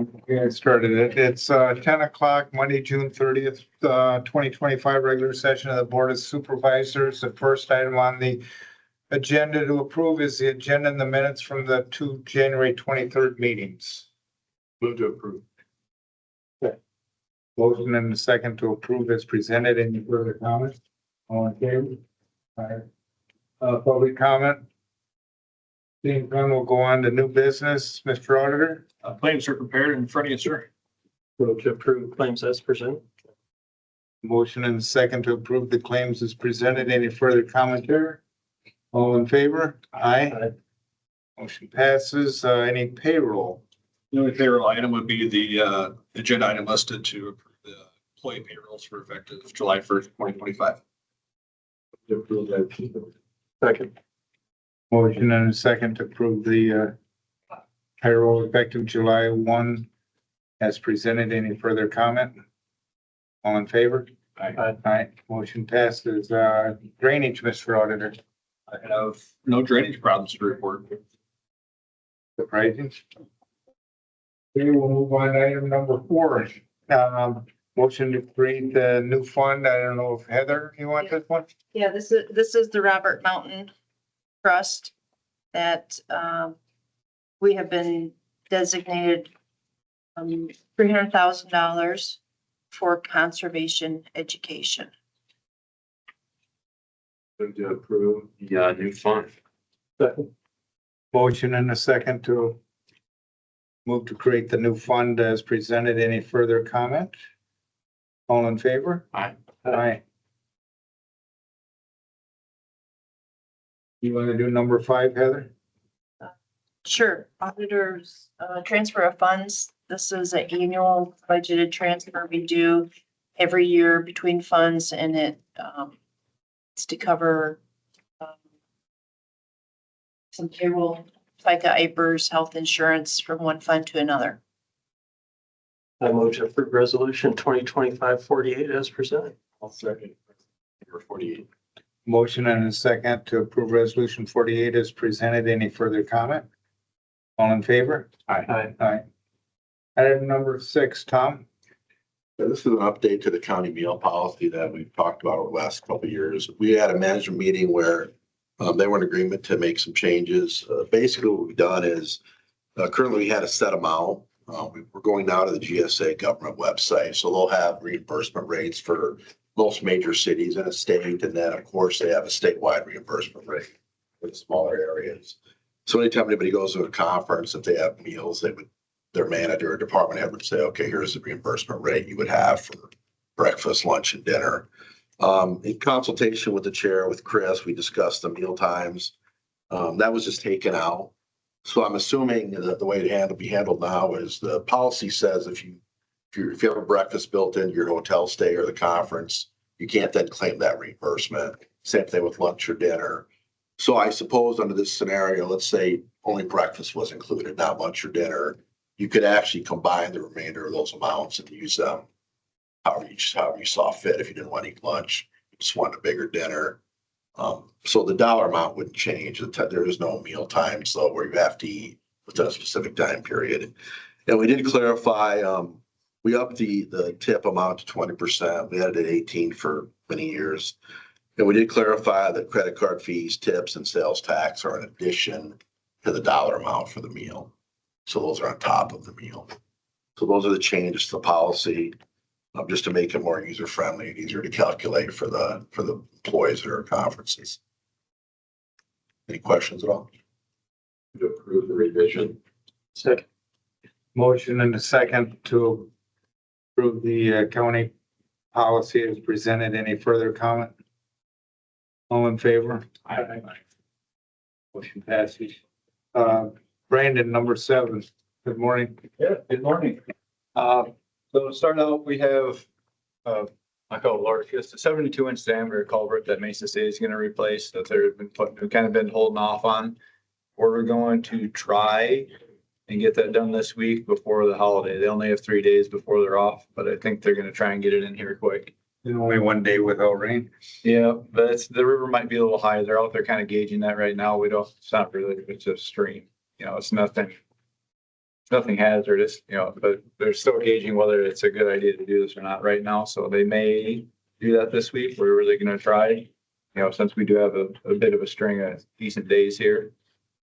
Okay, I started it. It's 10 o'clock, Monday, June 30th, 2025, regular session of the Board of Supervisors. The first item on the agenda to approve is the agenda and the minutes from the two January 23rd meetings. Move to approve. Motion and a second to approve is presented. Any further comments? All in favor? Aye. Public comment? Seeing none, we'll go on to new business. Mr. Auditor? Claims are prepared in front of you, sir. Move to approve claims as presented. Motion and a second to approve the claims is presented. Any further commentary? All in favor? Aye. Aye. Motion passes. Any payroll? The only payroll item would be the agenda item listed to approve the employee payrolls for effective July 1st, 2025. Second. Motion and a second to approve the payroll effective July 1 as presented. Any further comment? All in favor? Aye. Aye. Motion passes. Drainage, Mr. Auditor. I have no drainage problems to report. Surprising. Okay, we'll move on to item number 4. Motion to create the new fund. I don't know if Heather, you want this one? Yeah, this is the Robert Mountain Trust that we have been designated $300,000 for conservation education. Move to approve the new fund. Second. Motion and a second to move to create the new fund as presented. Any further comment? All in favor? Aye. Aye. You want to do number 5, Heather? Sure, auditors, transfer of funds. This is an annual budgeted transfer we do every year between funds, and it's to cover some payroll, FICA, IPERS, health insurance from one fund to another. I move to approve resolution 2025-48 as presented. I'll second. Number 48. Motion and a second to approve resolution 48 as presented. Any further comment? All in favor? Aye. Aye. Item number 6, Tom. This is an update to the county meal policy that we've talked about over the last couple of years. We had a management meeting where they were in agreement to make some changes. Basically, what we've done is currently we had a set amount. We're going now to the GSA government website, so they'll have reimbursement rates for most major cities in a state, and then of course they have a statewide reimbursement rate for the smaller areas. So anytime anybody goes to a conference, if they have meals, their manager or department head would say, okay, here's the reimbursement rate you would have for breakfast, lunch, and dinner. In consultation with the chair, with Chris, we discussed the meal times. That was just taken out. So I'm assuming that the way to be handled now is the policy says if you have a breakfast built into your hotel stay or the conference, you can't then claim that reimbursement. Same thing with lunch or dinner. So I suppose under this scenario, let's say only breakfast was included, not lunch or dinner, you could actually combine the remainder of those amounts and use them however you saw fit. If you didn't want to eat lunch, you just wanted a bigger dinner. So the dollar amount wouldn't change. There is no meal time, so where you have to eat within a specific time period. And we did clarify, we upped the tip amount to 20%. We had it at 18 for many years. And we did clarify that credit card fees, tips, and sales tax are in addition to the dollar amount for the meal. So those are on top of the meal. So those are the changes to the policy, just to make it more user-friendly and easier to calculate for the employees that are at conferences. Any questions at all? To approve the revision. Second. Motion and a second to approve the county policy as presented. Any further comment? All in favor? Aye. Motion passes. Brandon, number 7. Good morning. Yeah, good morning. So to start out, we have, I call it large, it's a 72-inch diameter culvert that Mesa State is going to replace that we've kind of been holding off on. We're going to try and get that done this week before the holiday. They only have 3 days before they're off, but I think they're going to try and get it in here quick. Only one day without rain. Yeah, but the river might be a little high. They're out there kind of gauging that right now. It's not really, it's a stream. It's nothing nothing hazardous, but they're still gauging whether it's a good idea to do this or not right now. So they may do that this week. We're really gonna try, since we do have a bit of a string of decent days here.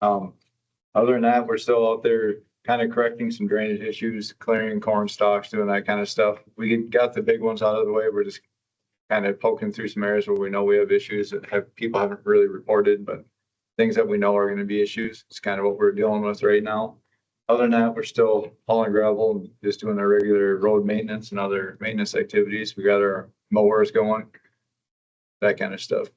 Other than that, we're still out there kind of correcting some drainage issues, clearing corn stalks, doing that kind of stuff. We got the big ones out of the way. We're just kind of poking through some areas where we know we have issues that people haven't really reported, but things that we know are going to be issues. It's kind of what we're dealing with right now. Other than that, we're still hauling gravel and just doing our regular road maintenance and other maintenance activities. We got our mowers going, that kind of stuff.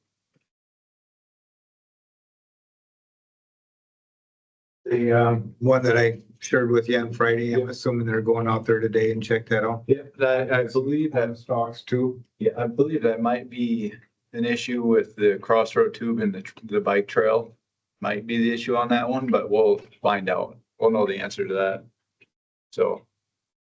The one that I shared with you on Friday, I'm assuming they're going out there today and check that out. Yeah, I believe that Stocks too. Yeah, I believe that might be an issue with the crossroad tube and the bike trail. Might be the issue on that one, but we'll find out. We'll know the answer to that. So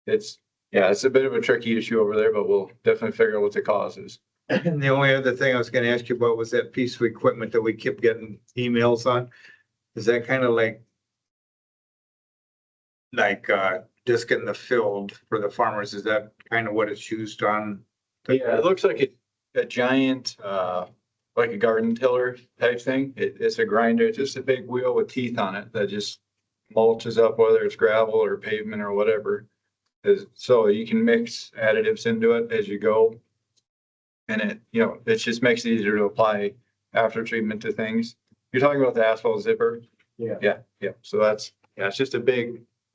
it's a bit of a tricky issue over there, but we'll definitely figure out what the cause is. And the only other thing I was gonna ask you about was that piece of equipment that we kept getting emails on. Is that kind of like disc in the field for the farmers? Is that kind of what it's used on? Yeah, it looks like a giant, like a garden tiller type thing. It's a grinder, it's just a big wheel with teeth on it that just mulches up whether it's gravel or pavement or whatever. So you can mix additives into it as you go. And it just makes it easier to apply after treatment to things. You're talking about the asphalt zipper? Yeah. Yeah. So it's just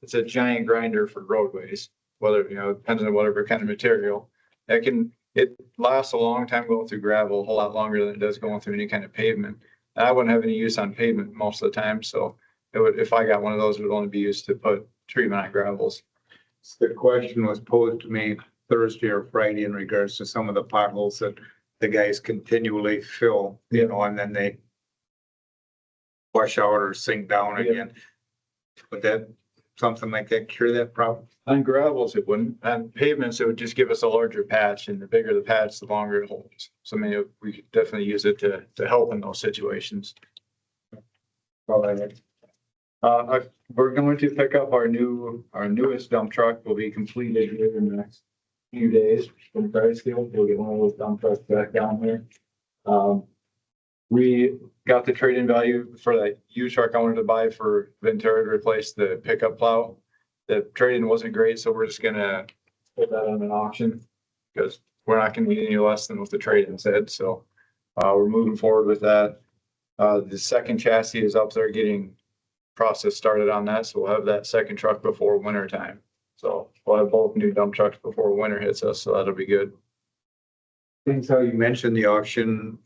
it's a giant grinder for roadways, whether, depends on whatever kind of material. It lasts a long time going through gravel, a whole lot longer than it does going through any kind of pavement. And I wouldn't have any use on pavement most of the time. So if I got one of those, it would only be used to put treatment on gravels. The question was posed to me Thursday or Friday in regards to some of the potholes that the guys continually fill, and then they wash out or sink down again. Would that, something like that, cure that problem? On gravels, it wouldn't. On pavements, it would just give us a larger patch, and the bigger the patch, the longer it holds. So we could definitely use it to help in those situations. We're going to pick up our newest dump truck. Will be completed here in the next few days from Brightsfield. We'll get one of those dump trucks back down here. We got the trade-in value for that used truck I wanted to buy for Ventura to replace the pickup plow. The trade-in wasn't great, so we're just gonna put that on an auction because we're not gonna get any less than what the trade-in said. So we're moving forward with that. The second chassis is up there getting process started on that, so we'll have that second truck before winter time. So we'll have both new dump trucks before winter hits us, so that'll be good. Things how you mentioned the auction,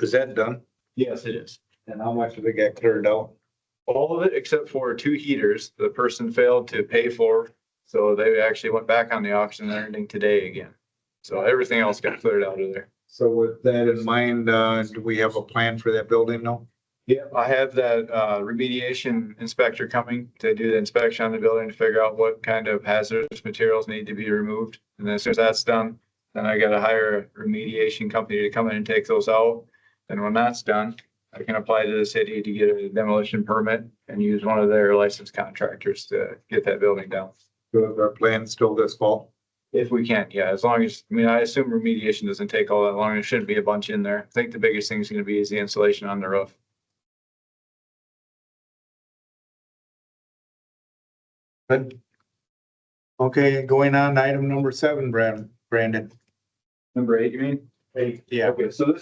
is that done? Yes, it is. And how much did it get cleared out? All of it except for 2 heaters the person failed to pay for. So they actually went back on the auction and ending today again. So everything else got cleared out of there. So with that in mind, do we have a plan for that building now? Yeah, I have that remediation inspector coming to do the inspection on the building to figure out what kind of hazardous materials need to be removed. And then as soon as that's done, then I got to hire a remediation company to come in and take those out. And when that's done, I can apply to the city to get a demolition permit and use one of their licensed contractors to get that building down. So is our plan still this fall? If we can, yeah, as long as, I assume remediation doesn't take all that long. There shouldn't be a bunch in there. I think the biggest thing is going to be is the insulation on the roof. Good. Okay, going on to item number 7, Brandon. Number 8, you mean? 8, yeah. Okay, so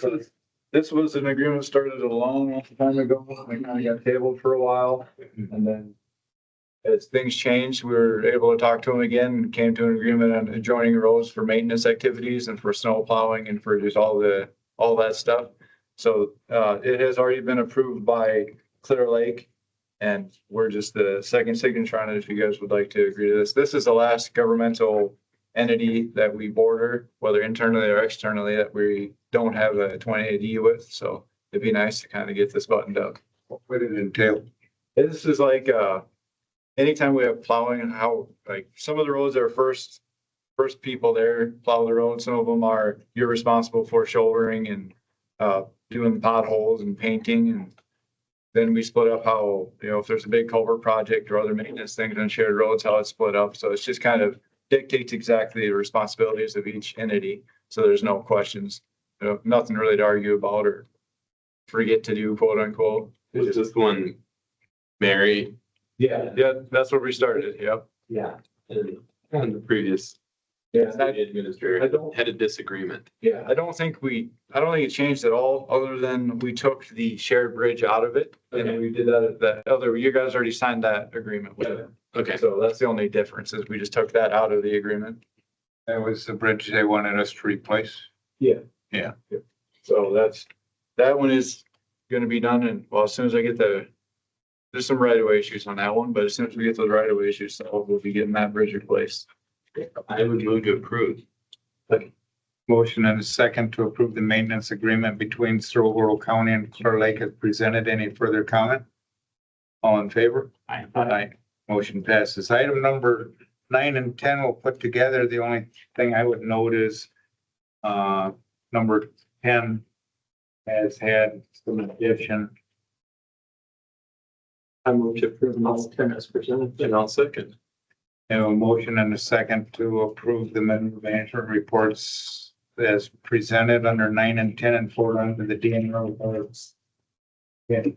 this was an agreement started a long time ago. We kind of got tabled for a while, and then as things changed, we were able to talk to them again and came to an agreement on adjoining roads for maintenance activities and for snow plowing and for just all that stuff. So it has already been approved by Clear Lake, and we're just the second signature on it if you guys would like to agree to this. This is the last governmental entity that we border, whether internally or externally, that we don't have a 20AD with. So it'd be nice to kind of get this buttoned up. What would it entail? This is like anytime we have plowing, how like some of the roads are first people there plow the road. Some of them are you're responsible for shouldering and doing potholes and painting, and Then we split up how, if there's a big culvert project or other maintenance things on shared roads, how it's split up. So it's just kind of dictates exactly the responsibilities of each entity. So there's no questions, nothing really to argue about or forget to do, quote unquote. Was this one Mary? Yeah, that's where we started. Yep. Yeah. And the previous Yeah. city administrator I don't- had a disagreement. Yeah, I don't think it changed at all, other than we took the shared bridge out of it. And Okay. we did that other, you guys already signed that agreement with it. Okay. So that's the only difference is we just took that out of the agreement. That was the bridge they wanted us to replace. Yeah. Yeah. So that one is gonna be done and, well, as soon as I get there's some right of way issues on that one, but as soon as we get those right of way issues, so we'll be getting that bridge replaced. I would move to approve. Motion and a second to approve the maintenance agreement between Cerro Gordo County and Clear Lake as presented. Any further comment? All in favor? Aye. Aye. Motion passes. Item number 9 and 10 we'll put together. The only thing I would note is number 10 has had some addition. I move to approve number 10 as presented. And I'll second. Have a motion and a second to approve the management reports as presented under 9 and 10 and forward under the DNR reports. Okay.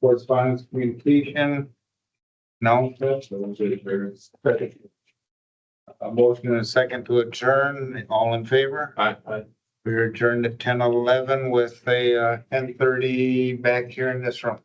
Correspondence communication. No. A motion and a second to adjourn. All in favor? Aye. We're adjourned at 10:11 with a 10:30 back here in this room.